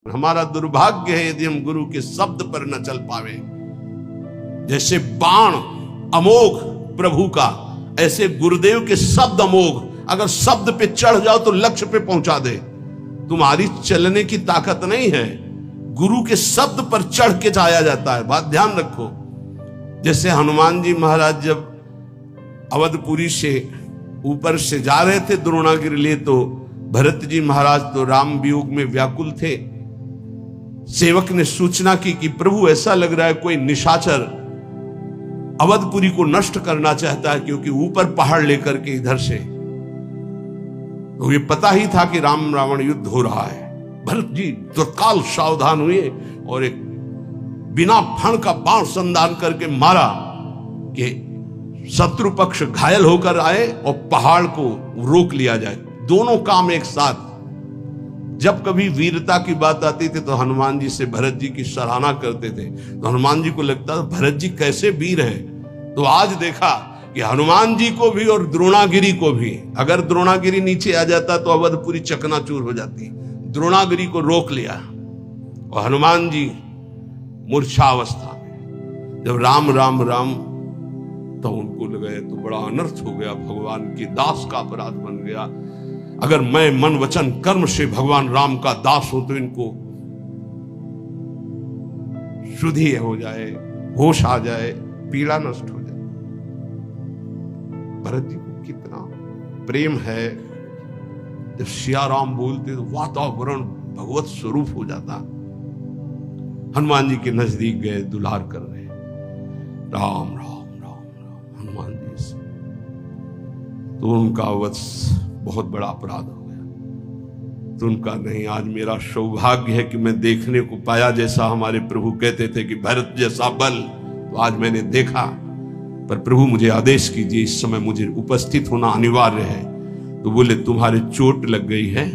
हमारा दुर्भाग्य है यदि हम गुरु के शब्द पर न चल पावे। जैसे बाण अमोघ प्रभु का, ऐसे गुरुदेव के शब्द अमोघ। अगर शब्द पे चढ़ जाओ तो लक्ष्य पे पहुंचा दे। तुम्हारी चलने की ताकत नहीं है, गुरु के शब्द पर चढ़ के जाया जाता है। बात ध्यान रखो। जैसे हनुमान जी महाराज जब अवधपुरी से ऊपर से जा रहे थे द्रोणागिरी लिए, तो भरत जी महाराज तो राम वियोग में व्याकुल थे। सेवक ने सूचना की कि प्रभु ऐसा लग रहा है कोई निशाचर अवधपुरी को नष्ट करना चाहता है, क्योंकि ऊपर पहाड़ लेकर के इधर से। तो ये पता ही था कि राम रावण युद्ध हो रहा है। भरत जी तत्काल सावधान हुए और एक बिना फण का बाण संधान करके मारा कि शत्रु पक्ष घायल होकर आए और पहाड़ को रोक लिया जाए। दोनों काम एक साथ। जब कभी वीरता की बात आती थी तो हनुमान जी से भरत जी की सराहना करते थे, तो हनुमान जी को लगता था भरत जी कैसे वीर हैं। तो आज देखा कि हनुमान जी को भी और द्रोणागिरी को भी, अगर द्रोणागिरी नीचे आ जाता तो अवधपुरी चकनाचूर हो जाती। द्रोणागिरी को रोक लिया और हनुमान जी मूर्छावस्था में जब राम राम राम, तो उनको लगा तो बड़ा अनर्थ हो गया, भगवान के दास का अपराध बन गया। अगर मैं मन वचन कर्म से भगवान राम का दास हूं तो इनको शुद्धि हो जाए, होश आ जाए, पीड़ा नष्ट हो जाए। भरत जी को कितना प्रेम है, जब सिया राम बोलते तो वातावरण भगवत स्वरूप हो जाता। हनुमान जी के नजदीक गए, दुलार कर रहे, राम राम राम राम हनुमान जी से, तो उनका वत्स बहुत बड़ा अपराध हो गया। तो उनका नहीं, आज मेरा सौभाग्य है कि मैं देखने को पाया, जैसा हमारे प्रभु कहते थे कि भरत जैसा बल, तो आज मैंने देखा। पर प्रभु मुझे आदेश कीजिए, इस समय मुझे उपस्थित होना अनिवार्य है। तो बोले तुम्हारे चोट लग गई है,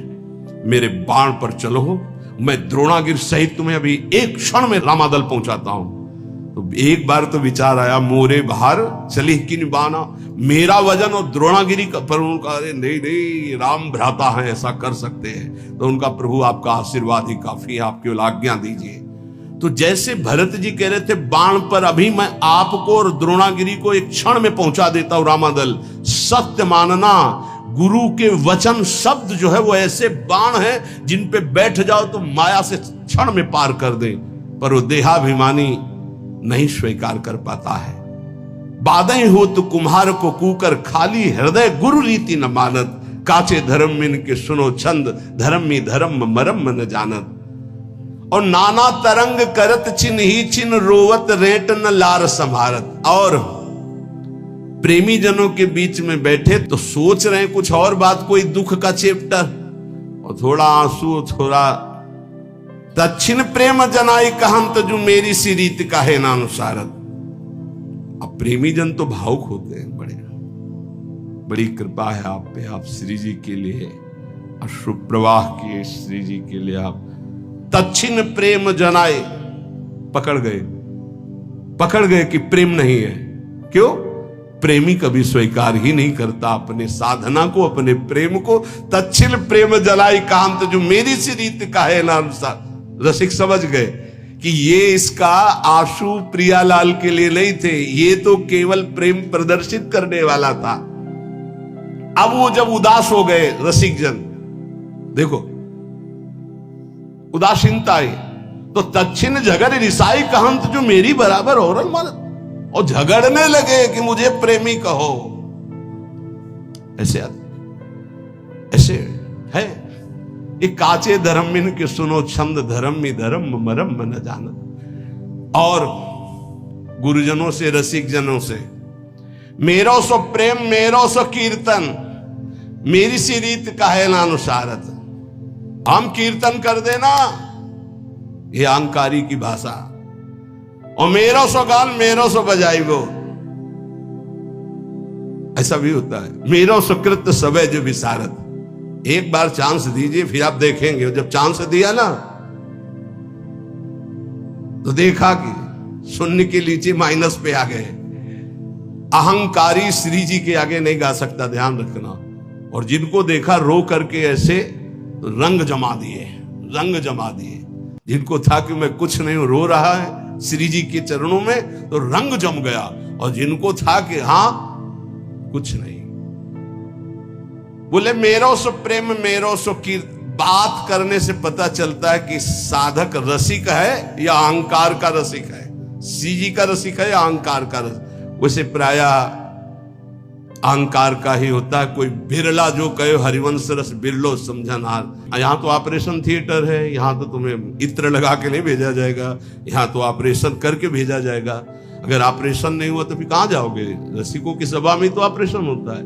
मेरे बाण पर चलो, मैं द्रोणागिरी सहित तुम्हें अभी एक क्षण में रामादल पहुंचाता हूं। तो एक बार तो विचार आया, मोरे बाहर चली किन बाना, मेरा वजन और द्रोणागिरी का। पर उनका नहीं नहीं, राम भ्राता है, ऐसा कर सकते हैं। तो उनका प्रभु आपका आशीर्वाद ही काफी है, आप केवल आज्ञा दीजिए। तो जैसे भरत जी कह रहे थे बाण पर अभी मैं आपको और द्रोणागिरी को एक क्षण में पहुंचा देता हूं रामादल, सत्य मानना। गुरु के वचन शब्द जो है वो ऐसे बाण है जिन पे बैठ जाओ तो माया से क्षण में पार कर दे, पर वो देहाभिमानी नहीं स्वीकार कर पाता है। बाधे हो तो कुम्हार को कूकर, खाली हृदय गुरु रीति न मानत, काचे धर्म मिन के सुनो छंद, धर्मी धर्म मरम न जानत। और नाना तरंग करत चिन्ह ही चिन्ह, रोवत रेट न लार संभारत। और प्रेमी जनों के बीच में बैठे तो सोच रहे हैं कुछ और बात, कोई दुख का चैप्टर, और थोड़ा आंसू, थोड़ा दक्षिण प्रेम जनाई कहंत, जो मेरी सी रीत का है ना अनुसारत। अब प्रेमी जन तो भावुक होते हैं, बड़ी कृपा है आप पे, आप श्री जी के लिए अश्रु प्रवाह किए, श्री जी के लिए आप दक्षिण प्रेम जनाए। पकड़ गए कि प्रेम नहीं है। क्यों? प्रेमी कभी स्वीकार ही नहीं करता अपने साधना को, अपने प्रेम को। दक्षिण प्रेम जलाई कांत, जो मेरी सी रीत का है ना अनुसार। रसिक समझ गए कि ये इसका आंसू प्रियालाल के लिए नहीं थे, ये तो केवल प्रेम प्रदर्शित करने वाला था। अब वो जब उदास हो गए रसिक जन, देखो उदासीनता आई, तो दक्षिण झगड़ रिसाई कहंत, जो मेरी बराबर औरल मानत, और झगड़ने लगे कि मुझे प्रेमी कहो। ऐसे है ये काचे धर्मिन के सुनो छंद, धर्मी धर्म मरम न जानत। और गुरुजनों से, रसिक जनों से, मेरो सो प्रेम मेरो सो कीर्तन, मेरी सी रीत का है ना अनुसारत। हम कीर्तन कर देना, ये अहंकारी की भाषा, और मेरो सो गान मेरो सो बजाई वो, ऐसा भी होता है। मेरो सुकृत सबे जो विसारत। एक बार चांस दीजिए, फिर आप देखेंगे। जब चांस दिया ना तो देखा कि शून्य के नीचे माइनस पे आ गए। अहंकारी श्री जी के आगे नहीं गा सकता, ध्यान रखना। और जिनको देखा रो करके ऐसे रंग जमा दिए। जिनको था कि मैं कुछ नहीं हूं, रो रहा है श्री जी के चरणों में, तो रंग जम गया। और जिनको था कि हां कुछ नहीं, बोले मेरो सो प्रेम मेरो सो कीर्तन। बात करने से पता चलता है कि साधक रसिक है या अहंकार का रसिक है, श्री जी का रसिक है या अहंकार का रसिक। वैसे प्राय अहंकार का ही होता है। कोई बिरला जो कहे हरिवंश रस बिरलो समझनहार। यहां तो ऑपरेशन थिएटर है, यहां तो तुम्हें इत्र लगा के नहीं भेजा जाएगा, यहां तो ऑपरेशन करके भेजा जाएगा। अगर ऑपरेशन नहीं हुआ तो फिर कहां जाओगे? रसिकों की सभा में तो ऑपरेशन होता है।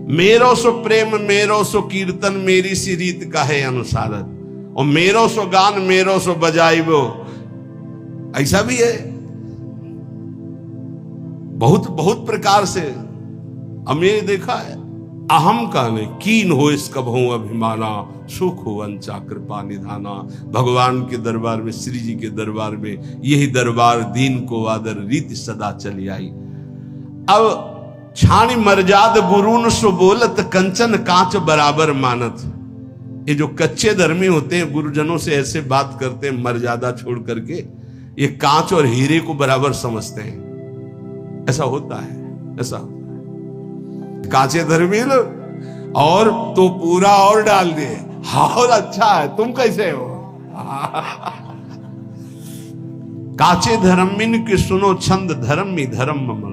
मेरो सो प्रेम मेरो सो कीर्तन मेरी सी रीत का है अनुसारत, और मेरो सो गान मेरो सो बजाइबो, ऐसा भी है। बहुत बहुत प्रकार से हमने देखा है। अहम का नहीं कीन हो इसका बहु अभिमाना, सुख हो वंचा कृपा निधाना। भगवान के दरबार में, श्री जी के दरबार में यही दरबार दीन को आदर रीति सदा चली आई। अब छाणी मर्याद गुरुन सो बोलत कंचन कांच बराबर मानत। ये जो कच्चे धर्मी होते हैं गुरुजनों से ऐसे बात करते हैं मर्यादा छोड़ करके, ये कांच और हीरे को बराबर समझते हैं। ऐसा होता है, ऐसा होता है। कांचे धर्मी लोग और तो पूरा और डाल दिए, और अच्छा है, तुम कैसे हो? काचे धर्मिन के सुनो छंद धर्मी धर्म मन।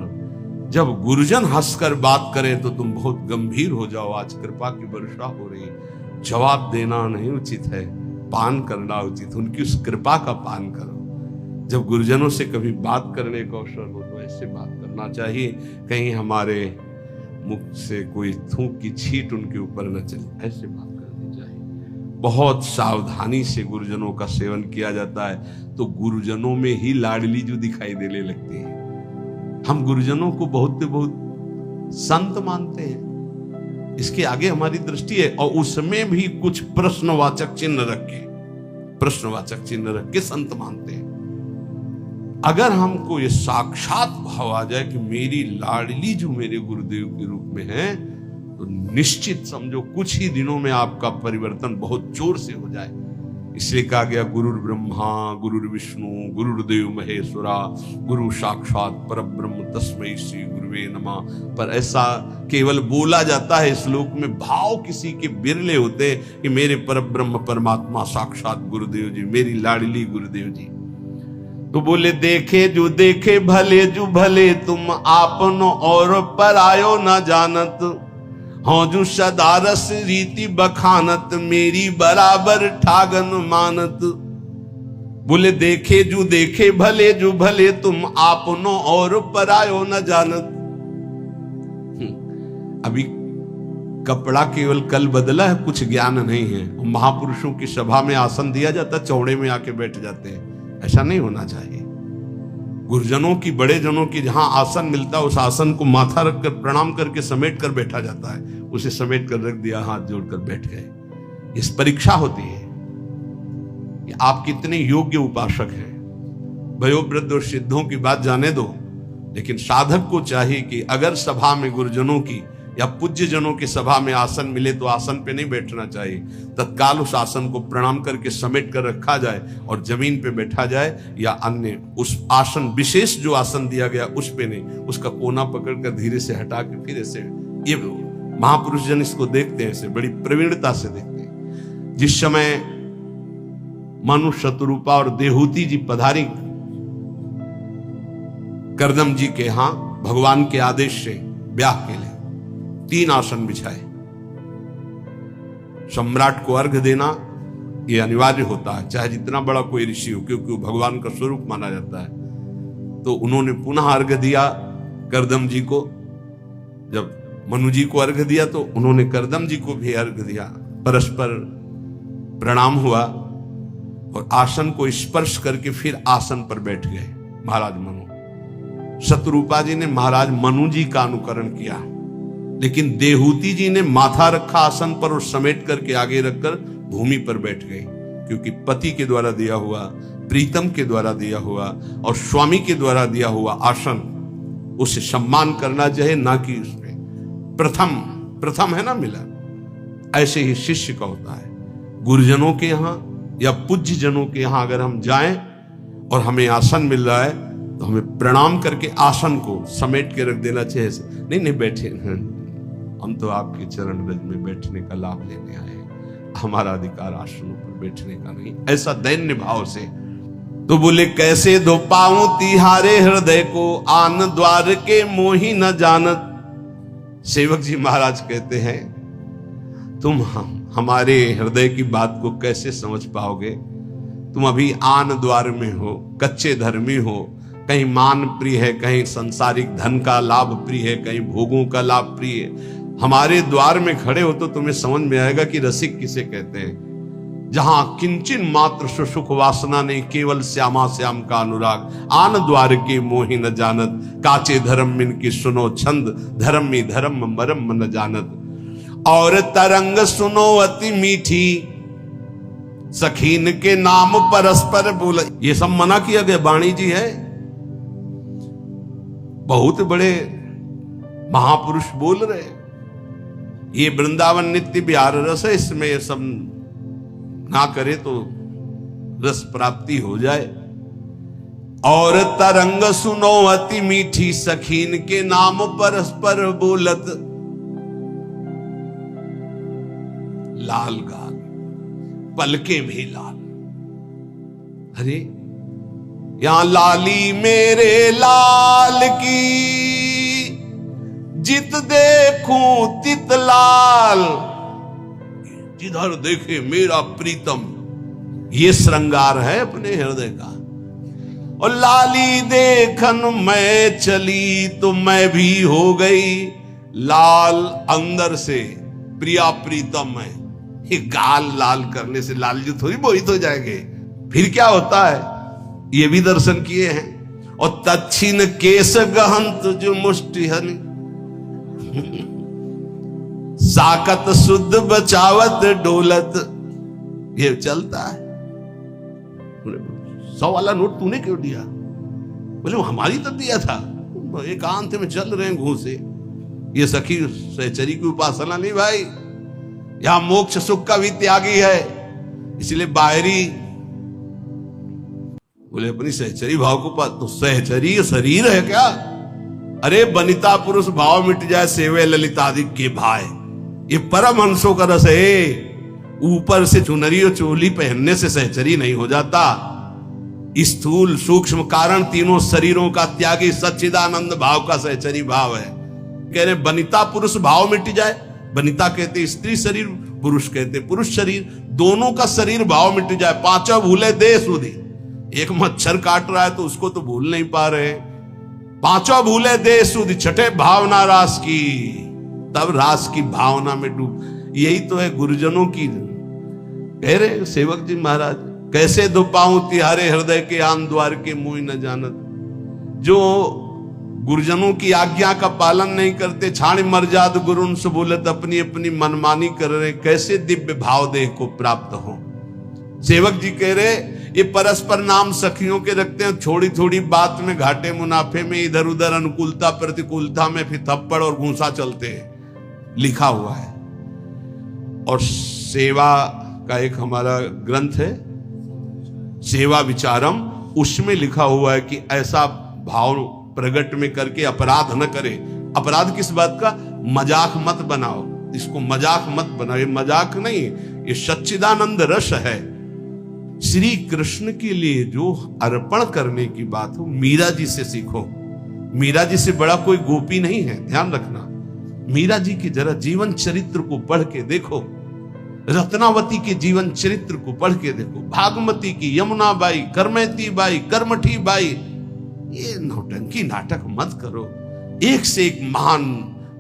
जब गुरुजन हंसकर बात करें तो तुम बहुत गंभीर हो जाओ। आज कृपा की वर्षा हो रही, जवाब देना नहीं उचित है, पान करना उचित। उनकी उस कृपा का पान करो। जब गुरुजनों से कभी बात करने का अवसर हो तो ऐसे बात करना चाहिए, कहीं हमारे मुख से कोई थूक की छींट उनके ऊपर न चले, ऐसे बात करनी चाहिए। बहुत सावधानी से गुरुजनों का सेवन किया जाता है तो गुरुजनों में ही लाडली जो दिखाई देने लगती है। हम गुरुजनों को बहुत बहुत संत मानते हैं, इसके आगे हमारी दृष्टि है। और उसमें भी कुछ प्रश्नवाचक चिन्ह रख के, प्रश्नवाचक चिन्ह रख के संत मानते हैं। अगर हमको ये साक्षात भाव आ जाए कि मेरी लाडली जो मेरे गुरुदेव के रूप में है, तो निश्चित समझो कुछ ही दिनों में आपका परिवर्तन बहुत जोर से हो जाए। इसलिए कहा गया गुरुर ब्रह्मा गुरुर विष्णु गुरुर्देव महेश्वरा गुरु साक्षात परब्रह्म तस्मै श्री गुरुवे नमः। पर ऐसा केवल बोला जाता है श्लोक में, भाव किसी के बिरले होते कि मेरे परब्रह्म परमात्मा साक्षात गुरुदेव जी, मेरी लाडली गुरुदेव जी। तो बोले देखे भले जो भले तुम आपनो और परायो न जानत। हाँ जो सदारस रीति बखानत मेरी बराबर ठागन मानत। बोले देखे भले जो भले तुम आपनो और परायो न जानत। अभी कपड़ा केवल कल बदला है, कुछ ज्ञान नहीं है। महापुरुषों की सभा में आसन दिया जाता, चौड़े में आके बैठ जाते हैं, ऐसा नहीं होना चाहिए। गुरुजनों की, बड़े जनों की जहां आसन मिलता है उस आसन को माथा रखकर प्रणाम करके समेट कर बैठा जाता है। उसे समेट कर रख दिया, हाथ जोड़कर बैठ गए। इस परीक्षा होती है कि आप कितने योग्य उपासक हैं। वयोवृद्ध और सिद्धों की बात जाने दो, लेकिन साधक को चाहिए कि अगर सभा में गुरुजनों की या पूज्य जनों की सभा में आसन मिले तो आसन पे नहीं बैठना चाहिए। तत्काल उस आसन को प्रणाम करके समेट कर रखा जाए और जमीन पे बैठा जाए, या अन्य उस आसन विशेष जो आसन दिया गया उस पे नहीं, उसका कोना पकड़कर धीरे से हटा के फिर ऐसे। ये महापुरुष जन इसको देखते हैं, ऐसे बड़ी प्रवीणता से देखते हैं। जिस समय मनु शतरूपा और देहूती जी पधारी करदम जी के यहां भगवान के आदेश से ब्याह के लिए, 3 आसन बिछाए। सम्राट को अर्घ देना ये अनिवार्य होता है, चाहे जितना बड़ा कोई ऋषि हो, क्योंकि वो भगवान का स्वरूप माना जाता है। तो उन्होंने पुनः अर्घ दिया करदम जी को। जब मनु जी को अर्घ दिया तो उन्होंने करदम जी को भी अर्घ दिया। परस्पर प्रणाम हुआ और आसन को स्पर्श करके फिर आसन पर बैठ गए महाराज मनु। शतरूपा जी ने महाराज मनु जी का अनुकरण किया, लेकिन देहूती जी ने माथा रखा आसन पर और समेट करके आगे रखकर भूमि पर बैठ गए, क्योंकि पति के द्वारा दिया हुआ, प्रीतम के द्वारा दिया हुआ और स्वामी के द्वारा दिया हुआ आसन, उसे सम्मान करना चाहिए, ना कि उसमें प्रथम है ना मिला। ऐसे ही शिष्य का होता है। गुरुजनों के यहां या पूज्य जनों के यहां अगर हम जाएं और हमें आसन मिल रहा है तो हमें प्रणाम करके आसन को समेट के रख देना चाहिए। नहीं नहीं बैठे, हम तो आपके चरण रज में बैठने का लाभ लेने आए, हमारा अधिकार आसनों पर बैठने का नहीं, ऐसा दैन्य भाव से। तो बोले कैसे धो पाऊं तिहारे हृदय को, आन द्वार के मोही न जानत। सेवक जी महाराज कहते हैं तुम हमारे हृदय की बात को कैसे समझ पाओगे? तुम अभी आन द्वार में हो, कच्चे धर्मी हो, कहीं मान प्रिय है, कहीं सांसारिक धन का लाभ प्रिय है, कहीं भोगों का लाभ प्रिय है। हमारे द्वार में खड़े हो तो तुम्हें समझ में आएगा कि रसिक किसे कहते हैं। जहां किंचन मात्र सुख वासना नहीं, केवल श्यामा श्याम का अनुराग। आन द्वार के मोहि न जानत, काचे धर्म मिन की सुनो छंद, धर्म में धर्म मरम न जानत। और तरंग सुनो अति मीठी, सखीन के नाम परस्पर बोल। ये सब मना किया गया, वाणी जी है, बहुत बड़े महापुरुष बोल रहे। ये वृंदावन नित्य विहार रस है, इसमें ये सब ना करे तो रस प्राप्ति हो जाए। और तरंग सुनो अति मीठी, सखीन के नाम परस्पर बोलत। लाल गाल, पलके भी लाल। अरे यहां लाली मेरे लाल की, जित देखूं तित लाल। जिधर देखे मेरा प्रीतम, ये श्रृंगार है अपने हृदय का। और लाली देखन मैं चली तो मैं भी हो गई लाल अंदर से, प्रिया प्रीतम है। ये गाल लाल करने से लाल जी थोड़ी मोहित हो जाएंगे, फिर क्या होता है ये भी दर्शन किए हैं। और तच्छिन केस गहंत जो मुष्टि हनि, साकत शुद्ध बचावत डोलत। ये चलता है। 100 वाला नोट तूने क्यों दिया? बोले हमारी तो दिया था, एकांत में चल रहे हैं घूसे। ये सखी सहचरी की उपासना नहीं भाई, यहां मोक्ष सुख का भी त्यागी है। इसलिए बाहरी बोले अपनी सहचरी भाव को पास, तो सहचरी शरीर है क्या? अरे बनिता पुरुष भाव मिट जाए, सेवे ललितादि के भाई। ये परमहंसों का रस है। ऊपर से चुनरी और चोली पहनने से सहचरी नहीं हो जाता। स्थूल सूक्ष्म कारण तीनों शरीरों का त्यागी सच्चिदानंद भाव का सहचरी भाव है। कह रहे बनिता पुरुष भाव मिट जाए। बनिता कहते स्त्री शरीर, पुरुष कहते पुरुष शरीर, दोनों का शरीर भाव मिट जाए। पांचों भूले दे सुधी। एक मच्छर काट रहा है तो उसको तो भूल नहीं पा रहे। पांचों भूले दे सुधी, छठे भावना रास की, तब रास की भावना में डूब। यही तो है गुरुजनों की। कह रहे सेवक जी महाराज, कैसे दो पाऊं तिहारे हृदय के, आन द्वार के मुंह न जानत। जो गुरुजनों की आज्ञा का पालन नहीं करते, छाण मर्याद गुरुन से बोलत, अपनी अपनी मनमानी कर रहे, कैसे दिव्य भाव देह को प्राप्त हो। सेवक जी कह रहे ये परस्पर नाम सखियों के रखते हैं, थोड़ी थोड़ी बात में घाटे मुनाफे में, इधर उधर अनुकूलता प्रतिकूलता में फिर थप्पड़ और घूंसा चलते हैं, लिखा हुआ है। और सेवा का एक हमारा ग्रंथ है सेवा विचारम, उसमें लिखा हुआ है कि ऐसा भाव प्रकट में करके अपराध न करे। अपराध किस बात का? मजाक मत बनाओ, इसको मजाक मत बनाओ। ये मजाक नहीं, ये सच्चिदानंद रस है। श्री कृष्ण के लिए जो अर्पण करने की बात हो, मीरा जी से सीखो। मीरा जी से बड़ा कोई गोपी नहीं है, ध्यान रखना। मीरा जी की जरा जीवन चरित्र को पढ़ के देखो, रत्नावती के जीवन चरित्र को पढ़ के देखो, भागमती की, यमुना बाई, करमैती बाई, करमठी बाई। ये नौटंकी नाटक मत करो। एक से एक महान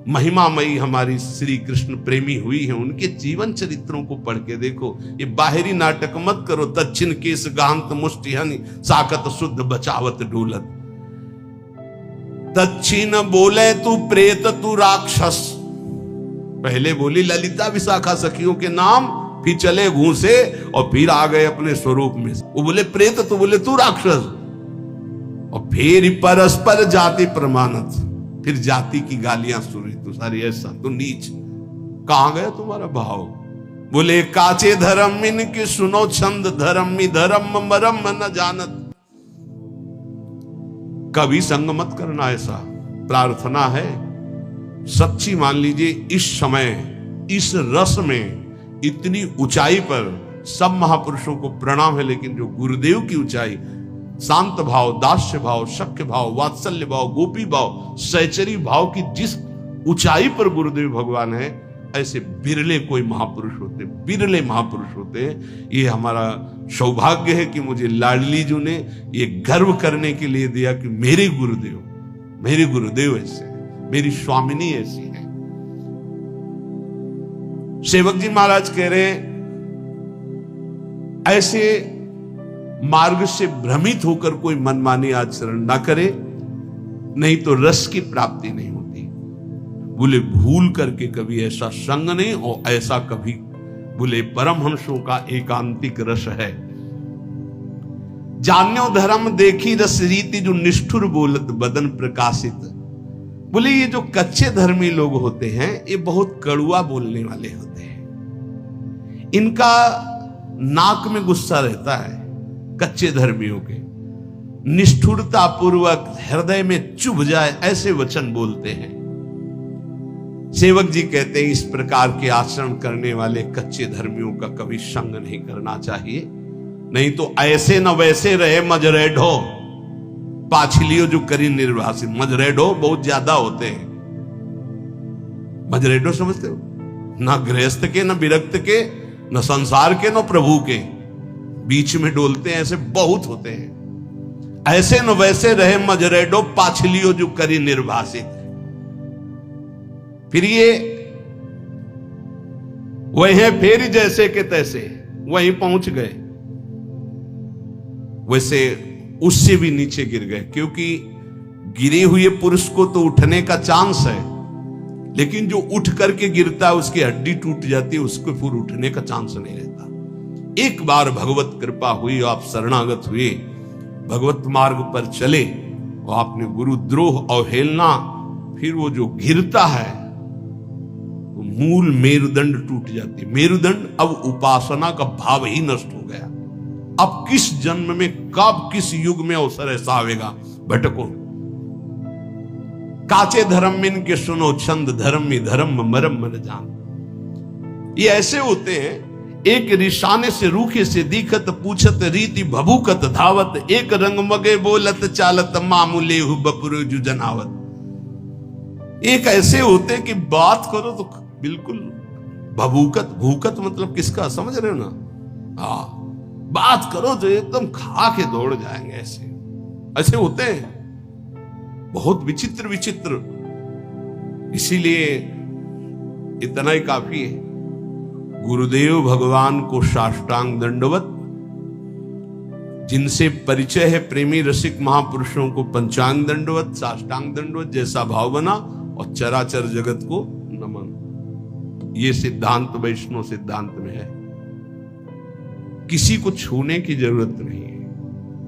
महिमामयी हमारी श्री कृष्ण प्रेमी हुई है, उनके जीवन चरित्रों को पढ़ के देखो। ये बाहरी नाटक मत करो। दक्षिण केस गांत मुष्टि हनि, साकत शुद्ध बचावत डोलत। दक्षिण बोले तू प्रेत तू राक्षस, पहले बोली ललिता विशाखा सखियों के नाम, फिर चले घूसे और फिर आ गए अपने स्वरूप में। वो बोले प्रेत तो बोले तू राक्षस, और फिर परस्पर जाति प्रमाणत, फिर जाति की गालियां सुनी। तो सारी ऐसा तो नीच, कहां गया तुम्हारा भाव? बोले काचे धर्म इनके सुनो छंद, धर्मी धर्म मरम न जानत। कभी संग मत करना, ऐसा प्रार्थना है सच्ची। मान लीजिए इस समय इस रस में इतनी ऊंचाई पर सब महापुरुषों को प्रणाम है, लेकिन जो गुरुदेव की ऊंचाई, शांत भाव, दास्य भाव, शक्य भाव, वात्सल्य भाव, गोपी भाव, सहचरी भाव की जिस ऊंचाई पर गुरुदेव भगवान है, ऐसे बिरले कोई महापुरुष होते, बिरले महापुरुष होते हैं। ये हमारा सौभाग्य है कि मुझे लाडली जी ने ये गर्व करने के लिए दिया कि मेरे गुरुदेव ऐसे हैं, मेरी स्वामिनी ऐसी है। सेवक जी महाराज कह रहे हैं ऐसे मार्ग से भ्रमित होकर कोई मनमानी आचरण ना करे, नहीं तो रस की प्राप्ति नहीं होती। बोले भूल करके कभी ऐसा संग नहीं, और ऐसा कभी बोले परमहंसों का एकांतिक रस है। जान्यो धर्म देखी रस रीति, जो निष्ठुर बोलत बदन प्रकाशित। बोले ये जो कच्चे धर्मी लोग होते हैं, ये बहुत कड़ुआ बोलने वाले होते हैं। इनका नाक में गुस्सा रहता है, कच्चे धर्मियों के निष्ठुरता पूर्वक हृदय में चुभ जाए ऐसे वचन बोलते हैं। सेवक जी कहते हैं इस प्रकार के आचरण करने वाले कच्चे धर्मियों का कभी संग नहीं करना चाहिए, नहीं तो ऐसे न वैसे रहे मजरेढो पाछलियो जो करी निर्वासित। मजरेढो बहुत ज्यादा होते हैं। मजरेढो समझते हो? ना गृहस्थ के, न विरक्त के, न संसार के, न प्रभु के, बीच में डोलते हैं, ऐसे बहुत होते हैं। ऐसे न वैसे रहे मजरेडो पाछलियो जो करी निर्वासित। फिर ये वही फेर जैसे के तैसे वहीं पहुंच गए, वैसे उससे भी नीचे गिर गए, क्योंकि गिरे हुए पुरुष को तो उठने का चांस है, लेकिन जो उठ करके गिरता है उसकी हड्डी टूट जाती है, उसको फिर उठने का चांस नहीं रहता। एक बार भगवत कृपा हुई, आप शरणागत हुए, भगवत मार्ग पर चले और आपने गुरुद्रोह अवहेलना, फिर वो जो गिरता है तो मूल मेरुदंड टूट जाती है। मेरुदंड अब उपासना का भाव ही नष्ट हो गया। अब किस जन्म में कब किस युग में अवसर ऐसा आवेगा, भटको। काचे धर्म इनके सुनो छंद, धर्मी धर्म मरम मन जान। ये ऐसे होते हैं, एक रिशाने से रूखे से दिखत, पूछत रीति भभूकत धावत, एक रंग मगे बोलत चालत, मामूले हु बपुर जु जनावत। एक ऐसे होते कि बात करो तो बिल्कुल भभूकत, भूकत मतलब किसका समझ रहे हो ना? हाँ, बात करो तो एकदम खा के दौड़ जाएंगे। ऐसे होते हैं, बहुत विचित्र विचित्र। इसीलिए इतना ही काफी है, गुरुदेव भगवान को साष्टांग दंडवत। जिनसे परिचय है प्रेमी रसिक महापुरुषों को पंचांग दंडवत, साष्टांग दंडवत जैसा भाव बना, और चराचर जगत को नमन। ये सिद्धांत वैष्णव सिद्धांत में है। किसी को छूने की जरूरत नहीं है,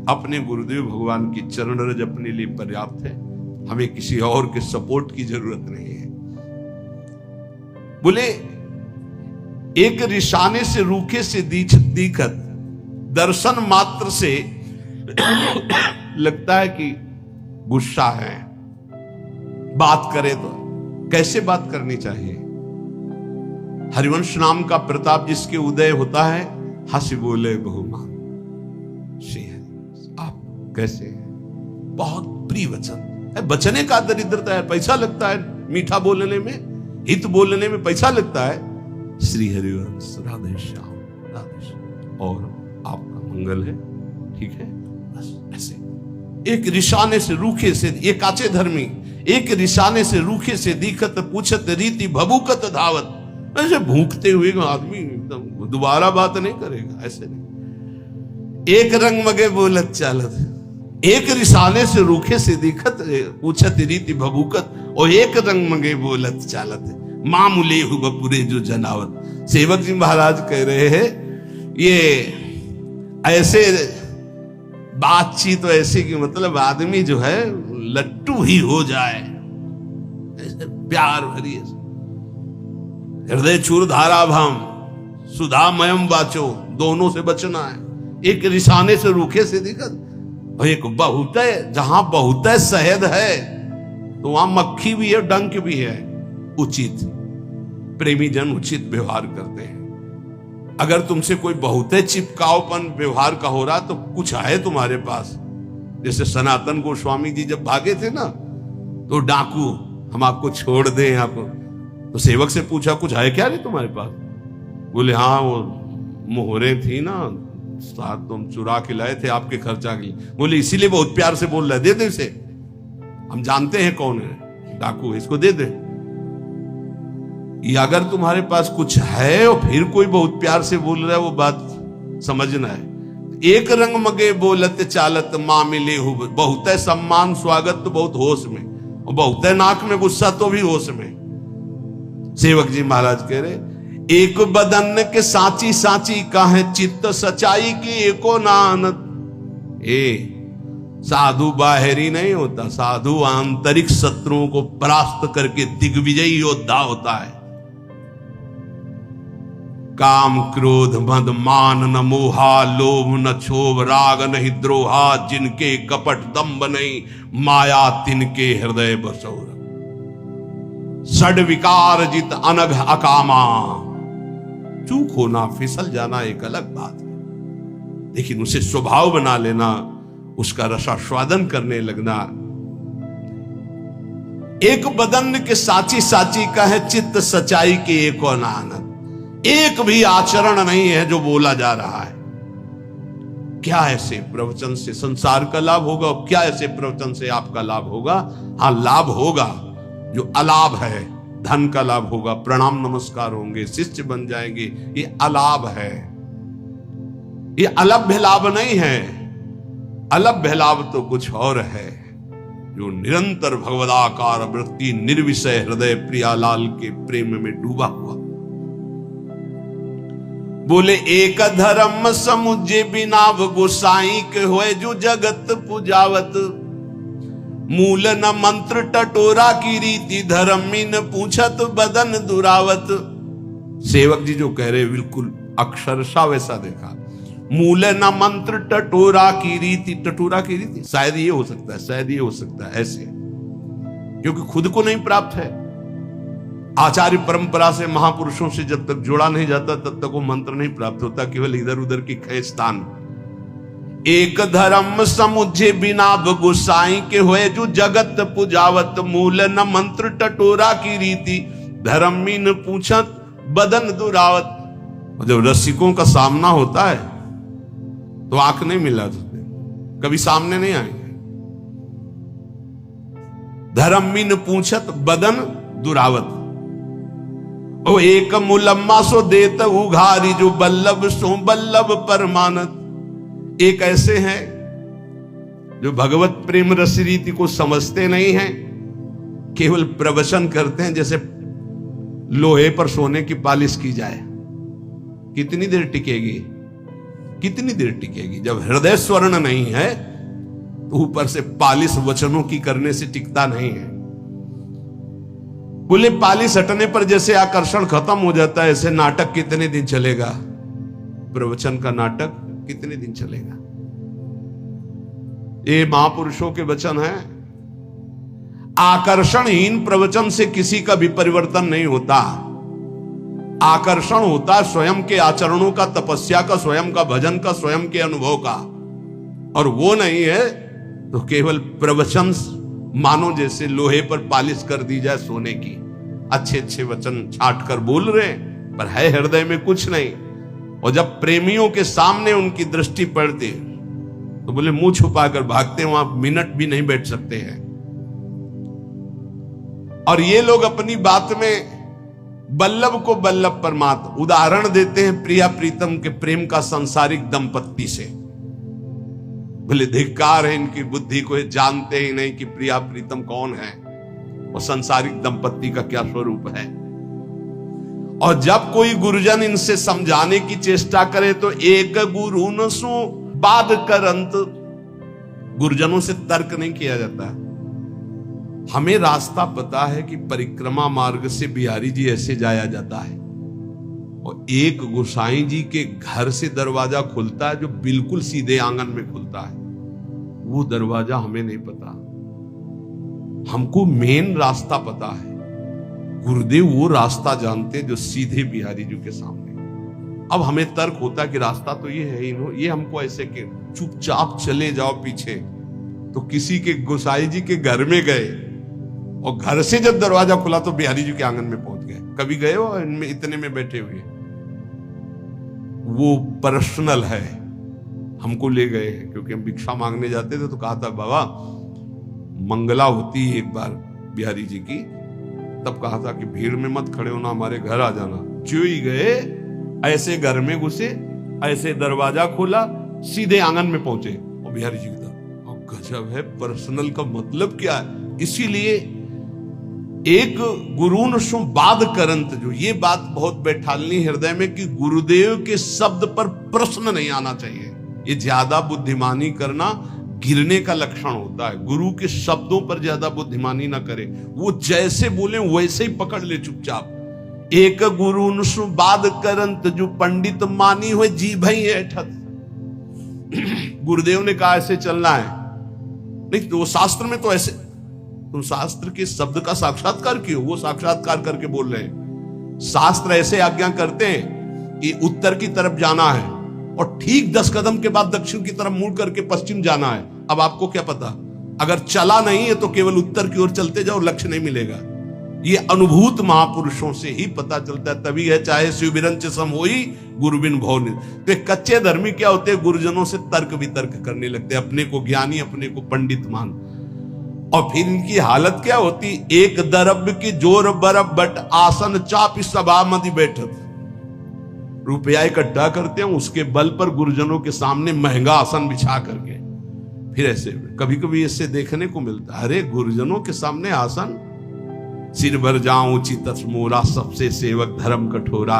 अपने गुरुदेव भगवान की चरण रज अपने लिए पर्याप्त है, हमें किसी और के सपोर्ट की जरूरत नहीं है। बोले एक रिशाने से रूखे से दिखत, दर्शन मात्र से लगता है कि गुस्सा है। बात करे तो कैसे बात करनी चाहिए? हरिवंश नाम का प्रताप जिसके उदय होता है, हंसी बोले बहुमान। आप कैसे हैं? बहुत प्रिय वचन है। बचने का दरिद्रता है, पैसा लगता है मीठा बोलने में, हित बोलने में पैसा लगता है। श्री हरिवंश, राधे श्याम, राधे श्याम, और आपका मंगल है, ठीक है। बस ऐसे एक रिशाने से रूखे से, ये काचे धर्मी, एक रिशाने से रूखे से दिखत, पूछत रीति भभूकत धावत। ऐसे भूखते हुए आदमी एकदम दोबारा बात नहीं करेगा, ऐसे नहीं। एक रंग मगे बोलत चालत, एक रिसाने से रूखे से दिखत, पूछत रीति भभूकत, और एक रंग मगे बोलत चालत, मामूले हु बपुरे जो जनावत। सेवक जी महाराज कह रहे हैं, ये ऐसे बातचीत तो ऐसे कि मतलब आदमी जो है लट्टू ही हो जाए, ऐसे प्यार भरी, हृदय चूर धारा भाम सुधामयम वाचो, दोनों से बचना है। एक रिसाने से, रूखे से दिक्कत, और एक बहुत है, जहां बहुत है शहद है तो वहां मक्खी भी है, डंक भी है। उचित प्रेमी जन उचित व्यवहार करते हैं। अगर तुमसे कोई बहुत चिपकावपन व्यवहार का हो रहा तो कुछ है तुम्हारे पास। जैसे सनातन गोस्वामी जी जब भागे थे ना, तो डाकू, हम आपको छोड़ दें आप, तो सेवक से पूछा कुछ है क्या रे तुम्हारे पास? बोले हाँ, वो मोहरे थी ना साथ, तुम चुरा के लाए थे आपके खर्चा के लिए। बोले इसीलिए बहुत प्यार से बोल रहा है, दे दे इसे, हम जानते हैं कौन है डाकू, इसको दे दे। ये अगर तुम्हारे पास कुछ है और फिर कोई बहुत प्यार से बोल रहा है, वो बात समझना है। एक रंग मगे बोलत चालत माँ मिले हो, बहुत है सम्मान स्वागत तो बहुत होश में, और बहुत है नाक में गुस्सा तो भी होश में। सेवक जी महाराज कह रहे, एक बदन के साची साची का है चित्त सच्चाई की एको नानत। साधु बाहरी नहीं होता, साधु आंतरिक शत्रुओं को परास्त करके दिग्विजयी योद्धा होता है। काम क्रोध मद मान न मोहा, लोभ न क्षोभ राग नहीं द्रोहा, जिनके कपट दम्भ नहीं माया तिनके हृदय बसोर। षड विकार जित अनघ अकामा, चूक होना फिसल जाना एक अलग बात है, लेकिन उसे स्वभाव बना लेना, उसका रसास्वादन करने लगना। एक बदन के साची साची का है चित्त सच्चाई के एक आनंद। एक भी आचरण नहीं है जो बोला जा रहा है। क्या ऐसे प्रवचन से संसार का लाभ होगा? क्या ऐसे प्रवचन से आपका लाभ होगा? हाँ, लाभ होगा। जो अलाभ है, धन का लाभ होगा, प्रणाम नमस्कार होंगे, शिष्य बन जाएंगे, ये अलाभ है। ये अलभ्य लाभ नहीं है। अलभ्य लाभ तो कुछ और है, जो निरंतर भगवदाकार वृत्ति निर्विषय हृदय प्रियालाल के प्रेम में डूबा हुआ। बोले एक धर्म समुझे बिना गोसाई के होए जो जगत पुजावत, मूल न मंत्र टटोरा की रीति धर्मी न पूछत बदन दुरावत। सेवक जी जो कह रहे बिल्कुल अक्षरशा वैसा देखा। मूल न मंत्र टटोरा की रीति, टटोरा की रीति शायद ये हो सकता है, शायद ये हो सकता है ऐसे, क्योंकि खुद को नहीं प्राप्त है। आचार्य परंपरा से, महापुरुषों से जब तक जोड़ा नहीं जाता तब तक वो मंत्र नहीं प्राप्त होता, केवल इधर उधर की खेस्तान। एक धर्म समुझे बिना गोसाई के होए जो जगत पुजावत, मूल न मंत्र टटोरा की रीति धर्मी न पूछत बदन दुरावत। जब रसिकों का सामना होता है तो आंख नहीं मिला, कभी सामने नहीं आएंगे। धर्मी न पूछत बदन दुरावत। ओ एक मुलम्मा सो देत उघारी जो बल्लभ सो बल्लभ परमानत। एक ऐसे हैं जो भगवत प्रेम रस रीति को समझते नहीं हैं, केवल प्रवचन करते हैं जैसे लोहे पर सोने की पालिश की जाए। कितनी देर टिकेगी? कितनी देर टिकेगी? जब हृदय स्वर्ण नहीं है तो ऊपर से पालिश वचनों की करने से टिकता नहीं है। बोले पालिश हटने पर जैसे आकर्षण खत्म हो जाता है, ऐसे नाटक कितने दिन चलेगा? प्रवचन का नाटक कितने दिन चलेगा? ये महापुरुषों के वचन हैं। आकर्षणहीन प्रवचन से किसी का भी परिवर्तन नहीं होता। आकर्षण होता स्वयं के आचरणों का, तपस्या का, स्वयं का भजन का, स्वयं के अनुभव का, और वो नहीं है तो केवल प्रवचन मानो जैसे लोहे पर पालिश कर दी जाए सोने की। अच्छे अच्छे वचन छाट कर बोल रहे पर है हृदय में कुछ नहीं। और जब प्रेमियों के सामने उनकी दृष्टि पड़ती तो बोले मुंह छुपाकर भागते, वहां मिनट भी नहीं बैठ सकते हैं। और ये लोग अपनी बात में बल्लभ को बल्लभ परमात्मा उदाहरण देते हैं प्रिया प्रीतम के प्रेम का सांसारिक दंपत्ति से। बोले धिक्कार है इनकी बुद्धि को, जानते ही नहीं कि प्रिया प्रीतम कौन है और सांसारिक दंपत्ति का क्या स्वरूप है। और जब कोई गुरुजन इनसे समझाने की चेष्टा करे तो एक गुरु न सो बाद करंत। गुरुजनों से तर्क नहीं किया जाता। हमें रास्ता पता है कि परिक्रमा मार्ग से बिहारी जी ऐसे जाया जाता है, और एक गोसाई जी के घर से दरवाजा खुलता है जो बिल्कुल सीधे आंगन में खुलता है। वो दरवाजा हमें नहीं पता, हमको मेन रास्ता पता है। गुरुदेव वो रास्ता जानते जो सीधे बिहारी जी के सामने। अब हमें तर्क होता कि रास्ता तो ये है, ये हमको ऐसे के चुपचाप चले जाओ पीछे। तो किसी के गोसाई जी के घर में गए और घर से जब दरवाजा खुला तो बिहारी जी के आंगन में पहुंच गए। कभी गए हो इनमें इतने में बैठे हुए? वो पर्सनल है, हमको ले गए क्योंकि हम भिक्षा मांगने जाते थे। तो कहा था बाबा मंगला होती है एक बार बिहारी जी की, तब कहा था कि भीड़ में मत खड़े होना, हमारे घर आ जाना। जो ही गए ऐसे घर में घुसे, ऐसे दरवाजा खोला, सीधे आंगन में पहुंचे और बिहारी जी की तरफ। और गजब है, पर्सनल का मतलब क्या है। इसीलिए एक गुरुन सु बाद करंत, जो ये बात बहुत बैठालनी हृदय में कि गुरुदेव के शब्द पर प्रश्न नहीं आना चाहिए। ये ज्यादा बुद्धिमानी करना गिरने का लक्षण होता है। गुरु के शब्दों पर ज्यादा बुद्धिमानी ना करे, वो जैसे बोले वैसे ही पकड़ ले चुपचाप। एक गुरु सु बाद करंत, जो पंडित मानी हुए जी भई ऐठत। गुरुदेव ने कहा ऐसे चलना है, नहीं तो वो शास्त्र में तो ऐसे, तुम शास्त्र के शब्द का साक्षात्कार क्यों? वो साक्षात्कार करके बोल रहे हैं। शास्त्र ऐसे आज्ञा करते हैं कि उत्तर की तरफ जाना है और ठीक 10 कदम के बाद दक्षिण की तरफ मुड़ करके पश्चिम जाना है। अब आपको क्या पता, अगर चला नहीं है तो केवल उत्तर की ओर चलते जाओ, लक्ष्य नहीं मिलेगा। ये अनुभूत महापुरुषों से ही पता चलता है। तभी है चाहे शिवबिरंच सम होई गुरु बिन भव निधि। तो कच्चे धर्मी क्या होते हैं, गुरुजनों से तर्क वितर्क करने लगते, अपने को ज्ञानी, अपने को पंडित मान। और फिर इनकी हालत क्या होती, एक दरब की जोर बरब बट आसन चाप सभा मधि बैठत। रुपया इकट्ठा करते हैं, उसके बल पर गुरुजनों के सामने महंगा आसन बिछा करके फिर ऐसे कभी कभी इससे देखने को मिलता है, अरे गुरुजनों के सामने आसन, सिर भर जाऊं उचित मोरा, सबसे सेवक धर्म कठोरा।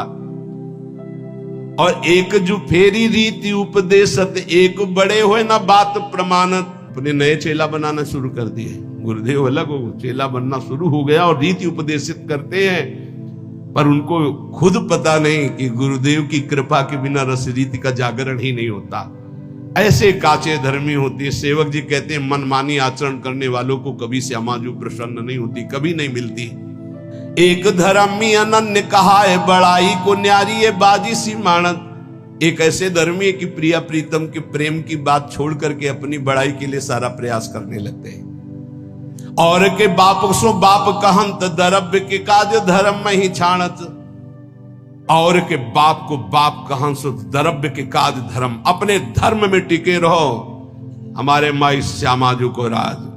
और एक जो फेरी रीति उपदेशत, एक बड़े हुए ना बात प्रमाणत। अपने नए चेला बनाना शुरू कर दिए गुरुदेव, अलग हो चेला बनना शुरू हो गया और रीति उपदेशित करते हैं, पर उनको खुद पता नहीं कि गुरुदेव की कृपा के बिना रस रीति का जागरण ही नहीं होता। ऐसे काचे धर्मी होती है। सेवक जी कहते हैं मनमानी आचरण करने वालों को कभी श्यामा जी प्रसन्न नहीं होती, कभी नहीं मिलती। एक धर्मी अनन्य कहा है बड़ाई को न्यारी है बाजी सी मानत। एक ऐसे धर्मी है कि प्रिया प्रीतम के प्रेम की बात छोड़ करके अपनी बड़ाई के लिए सारा प्रयास करने लगते हैं। और के बाप सो बाप कहंत, दरब्य के काज धर्म में ही छाणत। और के बाप को बाप कहन सो दरब्य के काज धर्म, अपने धर्म में टिके रहो। हमारे माई श्यामाजू को राज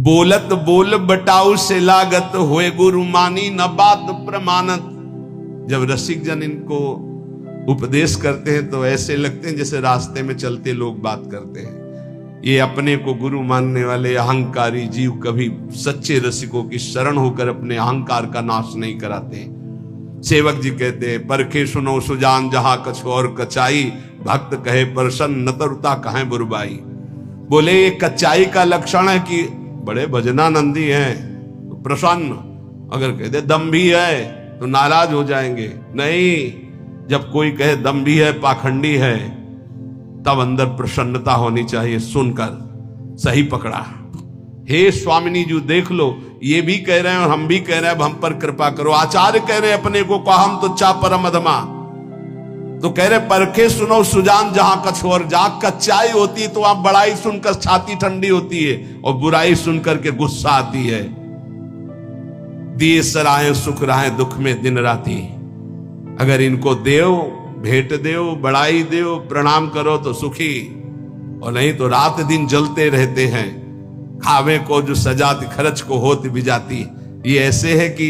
बोलत बोल बटाऊ से लागत, हुए गुरु मानी न बात प्रमाणत। जब रसिक जन इनको उपदेश करते हैं तो ऐसे लगते हैं जैसे रास्ते में चलते लोग बात करते हैं। ये अपने को गुरु मानने वाले अहंकारी जीव कभी सच्चे रसिकों की शरण होकर अपने अहंकार का नाश नहीं कराते। सेवक जी कहते हैं परखे सुनो सुजान जहां कछ और कचाई, भक्त कहे प्रसन्न नतरुता कहे बुरबाई। बोले ये कच्चाई का लक्षण है कि बड़े भजनानंदी हैं तो प्रसन्न, अगर कहते दम्भी है तो नाराज हो जाएंगे। नहीं, जब कोई कहे दम्भी है पाखंडी है तब अंदर प्रसन्नता होनी चाहिए। सुनकर सही पकड़ा। हे स्वामिनी जी देख लो, ये भी कह रहे हैं और हम भी कह रहे हैं, अब हम पर कृपा करो। आचार्य कह रहे हैं अपने को हम तो चा परम अधमा, तो कह रहे परखे सुनो सुजान जहां कछोर। जहां कच्चाई होती है तो वहां बड़ाई सुनकर छाती ठंडी होती है और बुराई सुनकर के गुस्सा आती है। दिए सराहे सुख रहे दुख में दिन राती। अगर इनको देव भेंट देव, बड़ाई देव, प्रणाम करो तो सुखी, और नहीं तो रात दिन जलते रहते हैं। खावे को जो सजाती खर्च को होती भी जाती। ये ऐसे है कि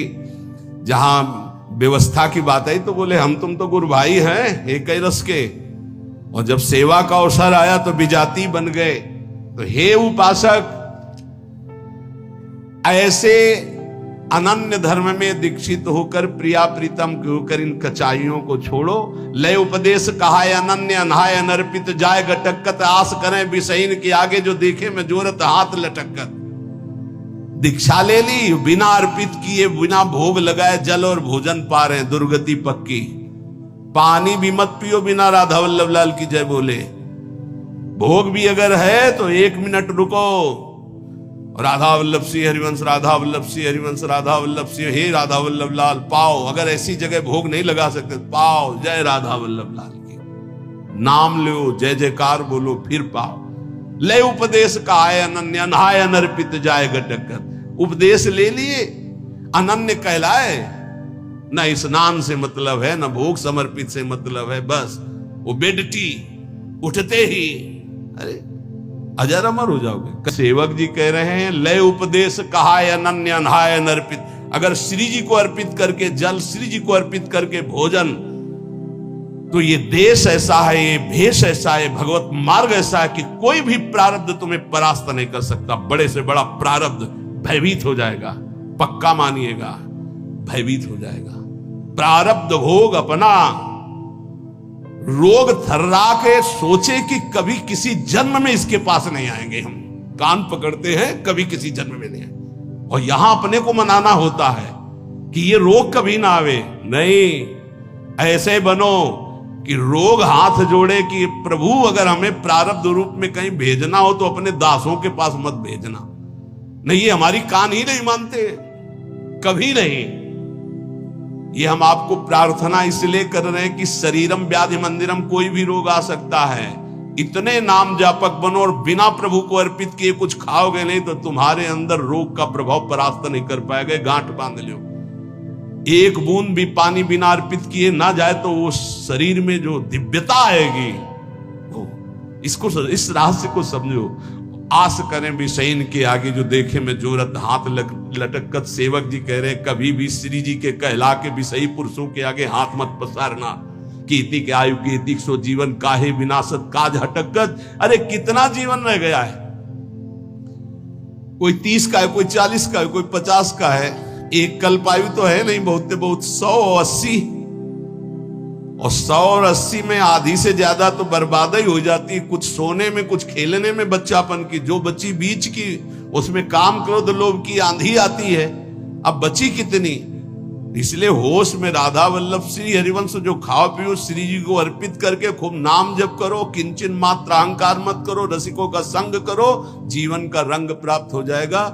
जहां व्यवस्था की बात आई तो बोले हम तुम तो गुरु भाई हैं एक ही रस के, और जब सेवा का अवसर आया तो विजाती बन गए। तो हे उपासक, ऐसे अनन्य धर्म में दीक्षित होकर प्रिया प्रीतम के होकर इन कचाइयों को छोड़ो। लय उपदेश कहा अनन्य अनहाय अनर्पित जाय गटकत, आस करें विषहीन के आगे जो देखे में जोरत हाथ लटकत। दीक्षा ले ली, बिना अर्पित किए, बिना भोग लगाए जल और भोजन पा रहे हैं, दुर्गति पक्की। पानी भी मत पियो बिना राधा वल्लभ लाल की जय बोले। भोग भी अगर है तो 1 मिनट रुको, राधा वल्लभ सिंह हरिवंश, राधा वल्लभ सिंह हरिवंश, राधा वल्लभ सिंह, हे राधा वल्लभ लाल पाओ। अगर ऐसी जगह भोग नहीं लगा सकते, पाओ, जय राधा वल्लभ लाल की। नाम लो, जय जयकार बोलो, फिर पाओ। ले उपदेश का आय अनन्य, नहाय अनर्पित जाए गटकर। उपदेश ले लिए, अनन्य कहलाए। न स्नान से मतलब है, न भोग समर्पित से मतलब है, बस वो बेडटी उठते ही अरे अजर अमर हो जाओगे। सेवक जी कह रहे हैं, लय उपदेश कहा अनन्य अनहाय अनर्पित। अगर श्री जी को अर्पित करके जल, श्री जी को अर्पित करके भोजन, तो ये देश ऐसा है, ये भेष ऐसा है, भगवत मार्ग ऐसा है कि कोई भी प्रारब्ध तुम्हें परास्त नहीं कर सकता। बड़े से बड़ा प्रारब्ध भयभीत हो जाएगा, पक्का मानिएगा, भयभीत हो जाएगा। प्रारब्ध भोग अपना, रोग थर्रा के सोचे कि कभी किसी जन्म में इसके पास नहीं आएंगे। हम कान पकड़ते हैं, कभी किसी जन्म में नहीं आए, और यहां अपने को मनाना होता है कि ये रोग कभी ना आवे। नहीं, ऐसे बनो कि रोग हाथ जोड़े कि प्रभु अगर हमें प्रारब्ध रूप में कहीं भेजना हो तो अपने दासों के पास मत भेजना। नहीं, ये हमारी कान ही नहीं मानते, कभी नहीं। ये हम आपको प्रार्थना इसलिए कर रहे हैं कि शरीरम व्याधि मंदिरम, कोई भी रोग आ सकता है। इतने नाम जापक बनो और बिना प्रभु को अर्पित किए कुछ खाओगे नहीं तो तुम्हारे अंदर रोग का प्रभाव परास्त नहीं कर पाएगा। गांठ बांध लो, एक बूंद भी पानी बिना अर्पित किए ना जाए तो वो शरीर में जो दिव्यता आएगी, वो इसको, इस रहस्य को समझो। आस करें भी सैन के आगे जो देखे में जोरत हाथ लटकत। सेवक जी कह रहे हैं, कभी भी श्री जी के कहला के भी सही पुरुषों के आगे हाथ मत पसारना। कीर्ति के आयु कीर्ति सो जीवन काहे विनाशत काज हटकत। अरे कितना जीवन रह गया है, कोई 30 का है, कोई 40 का है, कोई 50 का है। एक कल्पायु तो है नहीं, बहुत बहुत 100 और 80, और 100 और 80 में आधी से ज्यादा तो बर्बादी हो जाती है। कुछ सोने में, कुछ खेलने में बच्चापन की। जो बची बीच की, उसमें काम क्रोध लोभ की आंधी आती है। अब बची कितनी? इसलिए होश में राधा वल्लभ श्री हरिवंश जो खाओ पियो, श्री जी को अर्पित करके खूब नाम जप करो, किंचन मात्र अहंकार मत करो, रसिकों का संग करो, जीवन का रंग प्राप्त हो जाएगा।